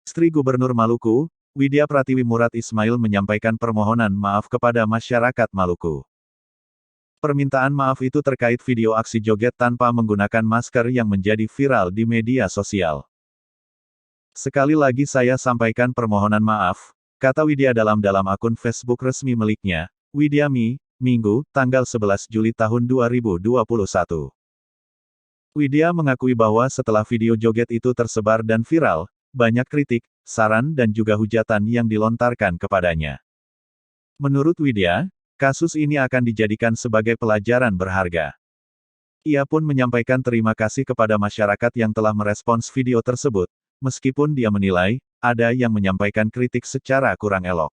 Istri Gubernur Maluku, Widya Pratiwi Murad Ismail menyampaikan permohonan maaf kepada masyarakat Maluku. Permintaan maaf itu terkait video aksi joget tanpa menggunakan masker yang menjadi viral di media sosial. Sekali lagi saya sampaikan permohonan maaf, kata Widya dalam akun Facebook resmi miliknya, Widyami, Minggu, tanggal 11 Juli tahun 2021. Widya mengakui bahwa setelah video joget itu tersebar dan viral, banyak kritik, saran dan juga hujatan yang dilontarkan kepadanya. Menurut Widya, kasus ini akan dijadikan sebagai pelajaran berharga. Ia pun menyampaikan terima kasih kepada masyarakat yang telah merespons video tersebut, meskipun dia menilai, ada yang menyampaikan kritik secara kurang elok.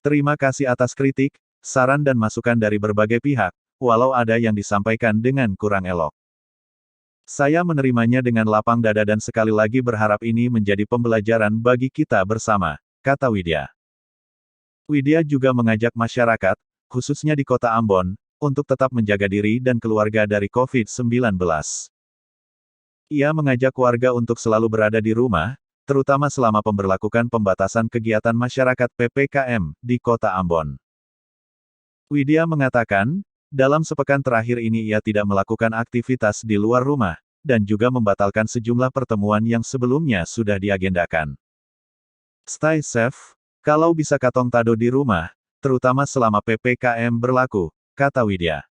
Terima kasih atas kritik, saran dan masukan dari berbagai pihak, walau ada yang disampaikan dengan kurang elok. Saya menerimanya dengan lapang dada dan sekali lagi berharap ini menjadi pembelajaran bagi kita bersama, kata Widya. Widya juga mengajak masyarakat, khususnya di kota Ambon, untuk tetap menjaga diri dan keluarga dari COVID-19. Ia mengajak warga untuk selalu berada di rumah, terutama selama pemberlakukan pembatasan kegiatan masyarakat PPKM di kota Ambon. Widya mengatakan, dalam sepekan terakhir ini ia tidak melakukan aktivitas di luar rumah, dan juga membatalkan sejumlah pertemuan yang sebelumnya sudah diagendakan. Stay safe, kalau bisa katong tado di rumah, terutama selama PPKM berlaku, kata Widya.